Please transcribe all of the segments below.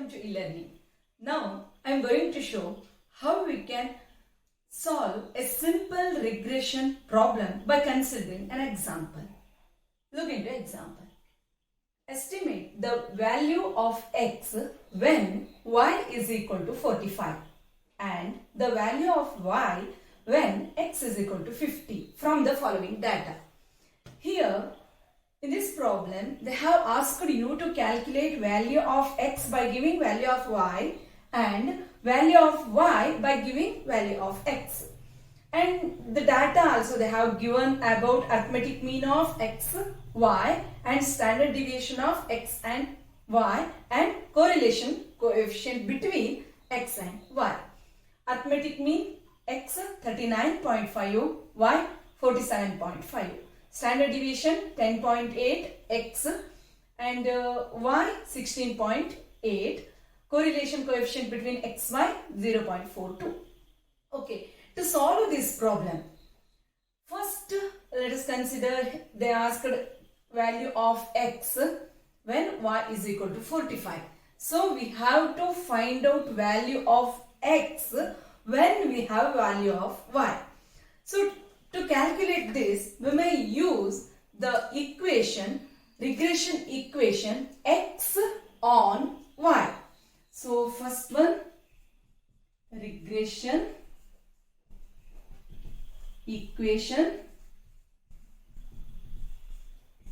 Welcome to e-learning. Now I am going to show how we can solve a simple regression problem by considering an example. Look into example. Estimate the value of x when y is equal to 45 and the value of y when x is equal to 50 from the following data. Here in this problem, they have asked you to calculate value of x by giving value of y and value of y by giving value of x. And the data also they have given about arithmetic mean of x, y and standard deviation of x and y and correlation coefficient between x and y. Arithmetic mean x 39.5, y 47.5. Standard deviation 10.8 x and y 16.8. Correlation coefficient between x y 0.42. Okay, to solve this problem, first let us consider they asked value of x when y is equal to 45. So we have to find out value of x when we have value of y. So to calculate this, we may use the equation, regression equation x on y. So first one, regression equation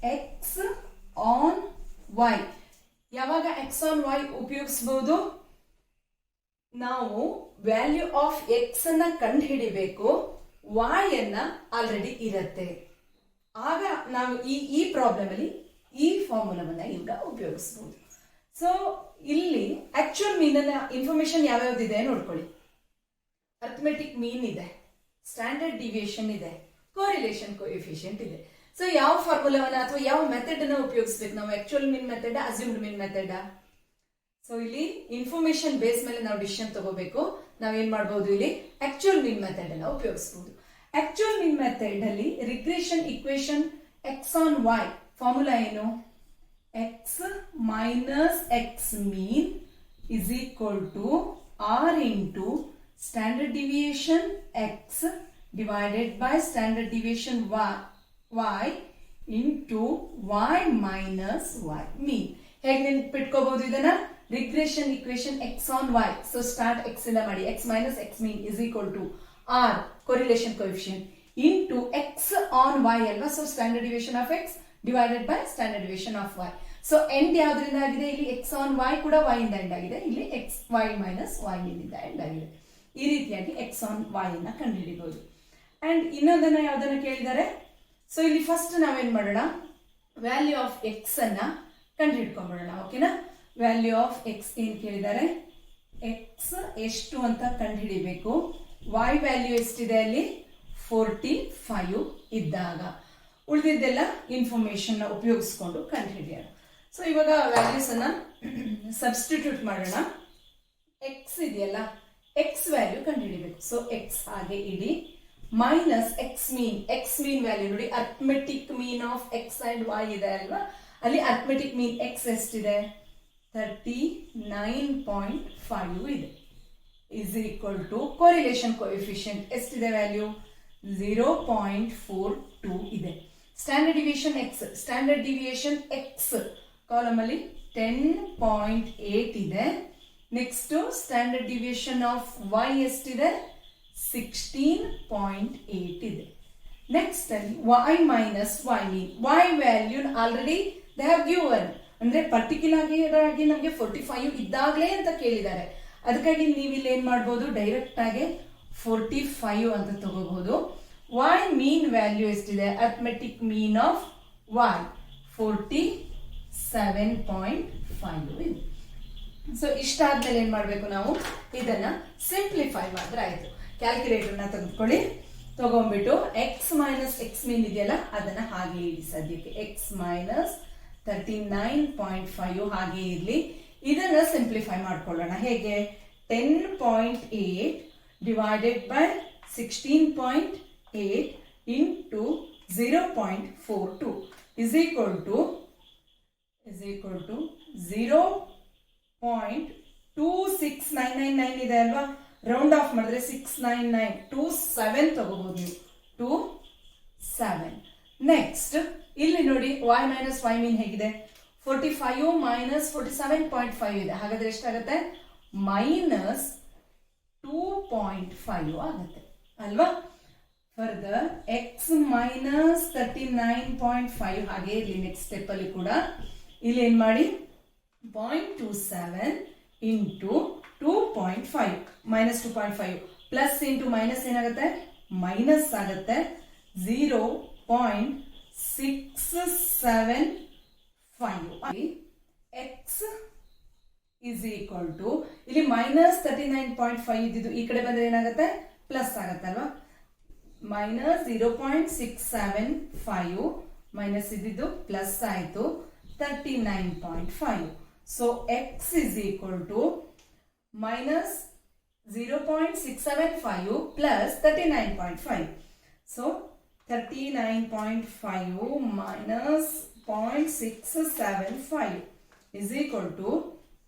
x on y. ಯಾವಾಗ x on y ಉಪಯೋಗಿಸಬಹುದು? ನಾವು value of x ಅನ್ನ ಕಂಡುಹಿಡಿಬೇಕು, y ಅನ್ನ already ಇರುತ್ತೆ. ಆಗ ನಾವು ಈ ಪ್ರಾಬ್ಲಮ್ ಅಲ್ಲಿ ಈ ಫಾರ್ಮುಲಾವನ್ನ ಈಗ ಉಪಯೋಗಿಸಬಹುದು. ಸೊ ಇಲ್ಲಿ ಆಕ್ಚುಯಲ್ ಮೀನ್ ಅನ್ನ ಇನ್ಫಾರ್ಮೇಶನ್ ಯಾವ್ಯಾವ್ದಿದೆ ನೋಡ್ಕೊಳ್ಳಿ. ಅರ್ಥಮೆಟಿಕ್ ಮೀನ್ ಇದೆ, ಸ್ಟ್ಯಾಂಡರ್ಡ್ ಡಿವಿಯೇಷನ್ ಇದೆ, ಕೋರಿಲೇಷನ್ ಕೋಎಫಿಷಿಯಂಟ್ ಇದೆ. ಸೊ ಯಾವ ಫಾರ್ಮುಲಾವನ್ನ ಅಥವಾ ಯಾವ ಮೆಥಡ್ ಅನ್ನ ಉಪಯೋಗಿಸ್ಬೇಕು ನಾವು? ಆಕ್ಚುಯಲ್ ಮೀನ್ ಮೆಥಡ್, ಅಸ್ಯೂಮ್ಡ್ ಮೀನ್ ಮೆಥಡ್. ಸೊ ಇಲ್ಲಿ ಇನ್ಫಾರ್ಮೇಶನ್ ಬೇಸ್ ಮೇಲೆ ನಾವು ಡಿಸಿಷನ್ ತಗೋಬೇಕು. ನಾವೇನ್ ಮಾಡಬಹುದು, ಇಲ್ಲಿ ಆಕ್ಚುಯಲ್ ಮೀನ್ ಮೆಥಡ್ ಅನ್ನ ಉಪಯೋಗಿಸಬಹುದು. ಆಕ್ಚುಯಲ್ ಮೀನ್ ಮೆಥಡ್ ಅಲ್ಲಿ regression equation X on Y formula ಏನು? X minus X mean is equal to R into standard deviation X divided by standard deviation y into y minus y mean. ಹೇಗೆ ನೆನ್ಪಿಟ್ಕೋಬಹುದು ಇದನ್ನ? Regression equation X on Y. So start X ಇಂದ ಮಾಡಿ. X minus X mean is equal to R correlation coefficient into x on y ಅಲ್ವಾ? So standard deviation of X divided by standard deviation of y. So end ಯಾವ್ದ್ರಿಂದ ಆಗಿದೆ? ಇಲ್ಲಿ x on y ಕೂಡ y ಇಂದ end ಆಗಿದೆ, ಇಲ್ಲಿ x y minus y ಇಂದ end ಆಗಿದೆ. ಈ ರೀತಿಯಾಗಿ x on y ಅನ್ನ ಕಂಡುಹಿಡಿಬಹುದು. ಅಂಡ್ ಇನ್ನೊಂದನ್ನ ಯಾವ್ದನ್ನ ಕೇಳಿದ್ದಾರೆ? ಸೊ ಇಲ್ಲಿ ಫಸ್ಟ್ ನಾವೇನ್ ಮಾಡೋಣ, ವ್ಯಾಲ್ಯೂ ಆಫ್ ಎಕ್ಸ್ ಅನ್ನ ಕಂಡುಹಿಡ್ಕೊಂಡ್ಬಿಡೋಣ. ಓಕೆನಾ? ವ್ಯಾಲ್ಯೂ ಆಫ್ ಎಕ್ಸ್ ಏನ್ ಕೇಳಿದ್ದಾರೆ? ಎಕ್ಸ್ ಎಷ್ಟು ಅಂತ ಕಂಡುಹಿಡಿಬೇಕು. y ವ್ಯಾಲ್ಯೂ ಎಷ್ಟಿದೆ ಅಲ್ಲಿ? 45 ಇದ್ದಾಗ. ಉಳಿದಿದ್ದೆಲ್ಲ ಇನ್ಫಾರ್ಮೇಶನ್ ಉಪಯೋಗಿಸ್ಕೊಂಡು ಕಂಡುಹಿಡಿಯೋಣ. ಸೊ ಇವಾಗ ವ್ಯಾಲ್ಯೂಸ್ ಅನ್ನ ಸಬ್ಸ್ಟಿಟ್ಯೂಟ್ ಮಾಡೋಣ. ಎಕ್ಸ್ ಇದೆಯಲ್ಲ, ಎಕ್ಸ್ ವ್ಯಾಲ್ಯೂ ಕಂಡುಹಿಡಿಬೇಕು. ಸೊ ಎಕ್ಸ್ ಹಾಗೆ ಇಡಿ ಮೈನಸ್ ಎಕ್ಸ್ ಮೀನ್ ವ್ಯಾಲ್ಯೂ ನೋಡಿ. Arithmetic mean of X and Y ಇದೆ ಅಲ್ವಾ? ಅಲ್ಲಿ ಅರ್ಥಮೆಟಿಕ್ ಮೀನ್ ಎಕ್ಸ್ ಎಷ್ಟಿದೆ? 39.5 ಇದೆ. is equal to correlation coefficient ಎಷ್ಟಿದೆ ವ್ಯಾಲ್ಯೂ? 0.42 ಇದೆ. Standard deviation X, standard deviation X column ಅಲ್ಲಿ 10.8 ಇದೆ. Next standard deviation of Y ಎಷ್ಟಿದೆ? 16.8 ಇದೆ. ನೆಕ್ಸ್ಟ್ ಅಲ್ಲಿ y minus y mean. y value already they have given, ಅಂದ್ರೆ ಪರ್ಟಿಕ್ಯುಲರ್ ಆಗಿ ನಮಗೆ 45 ಇದ್ದಾಗಲೇ ಅಂತ ಕೇಳಿದ್ದಾರೆ. ಅದಕ್ಕಾಗಿ ನೀವು ಇಲ್ಲಿ ಏನ್ ಮಾಡಬಹುದು, ಡೈರೆಕ್ಟ್ ಆಗಿ 45 ಅಂತ ತಗೋಬಹುದು. y ಮೀನ್ ವ್ಯಾಲ್ಯೂ ಎಷ್ಟಿದೆ? ಅರ್ಥಮೆಟಿಕ್ ಮೀನ್ ಆಫ್ y 47.5 ಇದೆ. ಸೊ ಇಷ್ಟಾದ್ಮೇಲೆ ಏನ್ ಮಾಡ್ಬೇಕು ನಾವು? ಇದನ್ನ ಸಿಂಪ್ಲಿಫೈ ಮಾಡಿದ್ರೆ ಆಯ್ತು. ಕ್ಯಾಲ್ಕುಲೇಟರ್ನ ತೆಗೆದುಕೊಳ್ಳಿ, ತಗೊಂಡ್ಬಿಟ್ಟು ಎಕ್ಸ್ ಮೈನಸ್ ಎಕ್ಸ್ ಮೀನ್ ಇದೆಯಲ್ಲ ಅದನ್ನ ಹಾಗೆ ಇಡಿ ಸದ್ಯಕ್ಕೆ. ಎಕ್ಸ್ ಮೈನಸ್ 39.5 ಹಾಗೆ ಇರ್ಲಿ. ಇದನ್ನ ಸಿಂಪ್ಲಿಫೈ ಮಾಡ್ಕೊಳ್ಳೋಣ. ಹೇಗೆ? 10.8 divided by 16.8 into 0.42 is equal to 0.42 26999 ಇದೆ ಅಲ್ವಾ, ರೌಂಡ್ ಆಫ್ ಮಾಡಿದ್ರೆ 699, 27 ತಗೋಬಹುದು ನೀವು, 27. ನೆಕ್ಸ್ಟ್ ಇಲ್ಲಿ ನೋಡಿ y ಮೈನಸ್ y ಮೀನ್ ಹೇಗಿದೆ, 45 ಮೈನಸ್ 47.5 ಇದೆ, ಹಾಗಾದ್ರೆ ಎಷ್ಟಾಗುತ್ತೆ, ಮೈನಸ್ 2.5 ಆಗುತ್ತೆ ಅಲ್ವಾ. ಫರ್ದರ್ x ಮೈನಸ್ 39.5 ಹಾಗೆ ಇರಲಿ. ನೆಕ್ಸ್ಟ್ ಸ್ಟೆಪ್ ಅಲ್ಲಿ ಕೂಡ ಇಲ್ಲಿ ಏನ್ ಮಾಡಿ, 0.27 into 2.5 minus 2.5 plus into minus ಏನಾಗುತ್ತೆ, ಮೈನಸ್ ಆಗುತ್ತೆ, 0.675. x is equal to ಇಲ್ಲಿ ಮೈನಸ್ 39.5 ಇದ್ದಿದ್ದು ಈ ಕಡೆ ಬಂದ್ರೆ ಏನಾಗುತ್ತೆ, ಪ್ಲಸ್ ಆಗುತ್ತೆ ಅಲ್ವಾ, ಮೈನಸ್ 0.675 ಮೈನಸ್ ಇದ್ದಿದ್ದು ಪ್ಲಸ್ ಆಯ್ತು, 39.5. So x is equal to minus 0.675 plus 39.5. So 39.5 minus 0.675 is equal to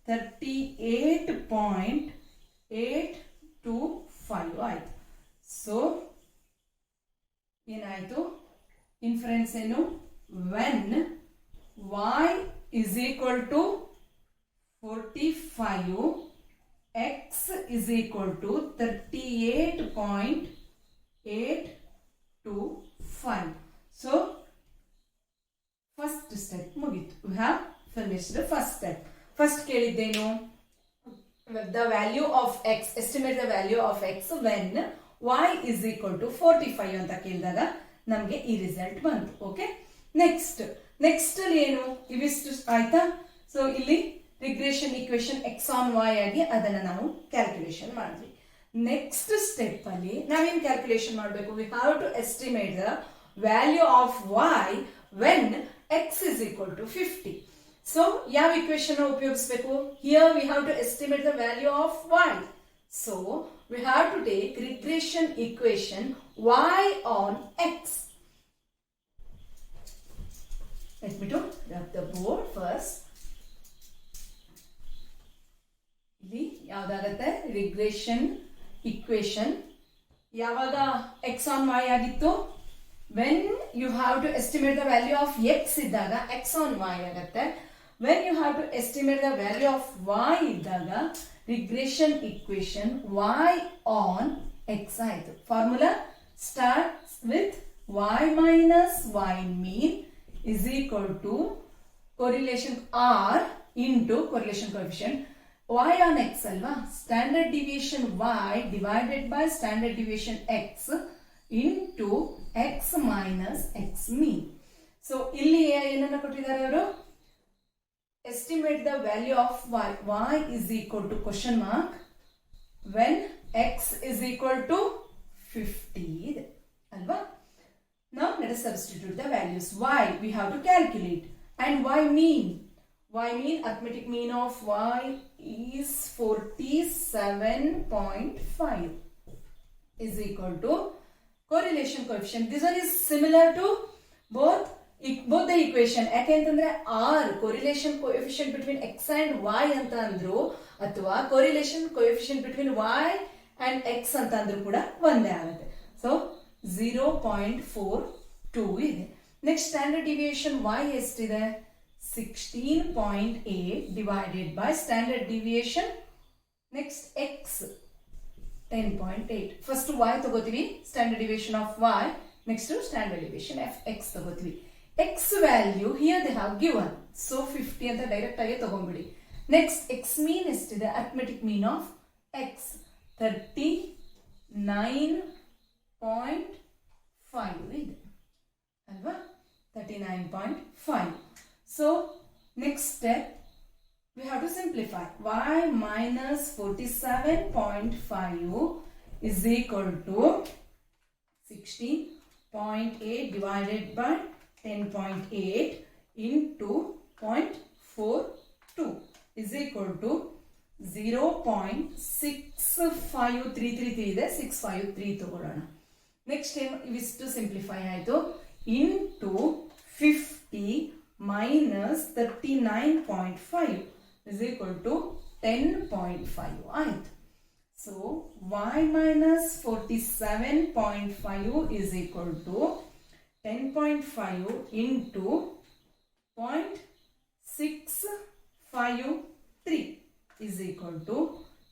38.825 ಆಯ್ತು. ಸೊ ಏನಾಯ್ತು, ಇನ್ಫರೆನ್ಸ್ ಏನು, when y is equal to 45, x is equal to 38.825. So first step ಮುಗಿತು, we have finished the first step. First ಕೇಳಿದ್ದೇನು, the value of x, estimate the value of x when y is equal to 45 ಅಂತ ಕೇಳಿದಾಗ ನಮಗೆ ಈ result ಬಂತು. Okay, next ಅಲ್ಲಿ ಏನು, ಇವಿಷ್ಟು ಆಯ್ತಾ. ಸೊ ಇಲ್ಲಿ regression equation x on y ಆಗಿ ಅದನ್ನ ನಾವು ಕ್ಯಾಲ್ಕುಲೇಷನ್ ಮಾಡಿದ್ವಿ. ನೆಕ್ಸ್ಟ್ ಸ್ಟೆಪ್ ಅಲ್ಲಿ ನಾವೇನ್ ಕ್ಯಾಲ್ಕುಲೇಷನ್ ಮಾಡಬೇಕು, we have to estimate the value of y when x is equal to 50. So ಯಾವ ಇಕ್ವೇಶನ್ ಉಪಯೋಗಿಸಬೇಕು, here we have to estimate the value of y. So we have to take regression equation y on x. Let me to rub the board first. ಇಲ್ಲಿ ಯಾವ್ದಾಗತ್ತೆ, regression equation ಯಾವಾಗ x on y ಆಗಿತ್ತು, when you have to estimate the value of x ಇದ್ದಾಗ x on y ಆಗತ್ತೆ. When you have to estimate the value of y ಇದ್ದಾಗ regression equation y on x ಆಯ್ತು. Formula starts with y minus y mean is equal to correlation r into correlation coefficient y on x ಅಲ್ವಾ, standard deviation y divided by standard deviation x into x minus x mean. So ಇಲ್ಲಿ ಏನನ್ನ ಕೊಟ್ಟಿದ್ದಾರೆ ಅವರು, estimate the value of y is equal to question mark when x is equal to 50 ಇದೆ ಅಲ್ವಾ. Now let us substitute the values. Y we have to calculate, and y mean arithmetic mean of y is 47.5 is equal to correlation coefficient. This one is similar to both the equation. ಯಾಕೆಂತಂದ್ರೆ r correlation coefficient between x and y ಅಂತ ಅಂದ್ರು ಅಥವಾ correlation coefficient between y and x ಅಂತ ಅಂದ್ರು ಕೂಡ ಒಂದೇ ಆಗುತ್ತೆ. So 0.42 ಇದೆ. ನೆಕ್ಸ್ಟ್ ಸ್ಟ್ಯಾಂಡರ್ಡ್ ಡಿವಿಯೇಷನ್ y ಎಷ್ಟಿದೆ, 16.8 divided by standard deviation next x 10.8. First y ತಗೋತೀವಿ, standard deviation of y, next standard deviation of x ತಗೋತೀವಿ. x value here they have given, so 50 ಅಂತ ಡೈರೆಕ್ಟ್ ಆಗಿ ತಗೊಂಡ್ಬಿಡಿ. ನೆಕ್ಸ್ಟ್ x ಮೀನ್ ಎಷ್ಟಿದೆ, arithmetic mean of x 39.5 ಇದೆ ಅಲ್ವಾ, 39.5. So next step we have to simplify. Y minus 47.5 is equal to 16.8 divided by 10.8 into 0.42 is equal to 0.6533 ಇದೆ, 653 ತಗೊಳ್ಳೋಣ. Next ಇವಿಷ್ಟು simplify ಆಯಿತು, into 50 minus 39.5 is equal to 10.5 ಆಯ್ತು. So y minus 47.5 is equal to 10.5 into 0.653 is equal to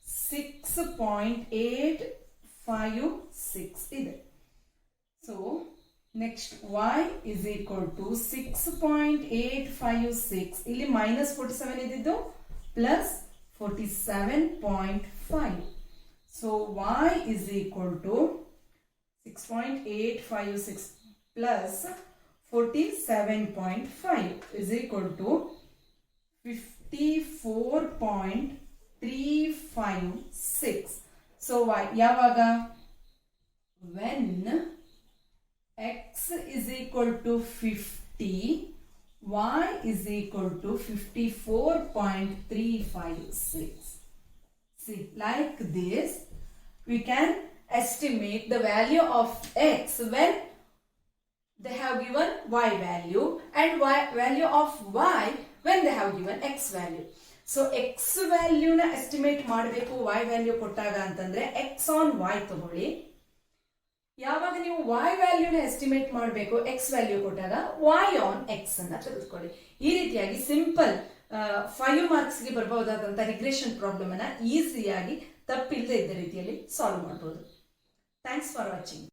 6.856 ಇದೆ. So next y is equal to 6.856, ಇಲ್ಲಿ minus 47 ಇದ್ದಿದ್ದು plus 47.5. So y is equal to 6.856 plus 47.5 is equal to 54.356. So y ಯಾವಾಗ when x is equal to 50, y is equal to 54.356. See, like this we can estimate the value of x when they have given y value and value of y when they have given x value. So x value na estimate ಮಾಡಬೇಕು y value ಕೊಟ್ಟಾಗ ಅಂತಂದ್ರೆ x on y ತಗೊಳ್ಳಿ. ಯಾವಾಗ ನೀವು y ವ್ಯಾಲ್ಯೂನ estimate ಮಾಡಬೇಕು x value ಕೊಟ್ಟಾಗ y on x ಅನ್ನ ತೆಗೆದುಕೊಳ್ಳಿ. ಈ ರೀತಿಯಾಗಿ ಸಿಂಪಲ್ 5 ಮಾರ್ಕ್ಸ್ ಗೆ ಬರಬಹುದಾದಂತಹ ರಿಗ್ರೆಷನ್ ಪ್ರಾಬ್ಲಮ್ ಅನ್ನ ಈಸಿಯಾಗಿ ತಪ್ಪಿಲ್ಲದೆ ಇದ್ದ ರೀತಿಯಲ್ಲಿ ಸಾಲ್ವ್ ಮಾಡಬಹುದು. Thanks for watching.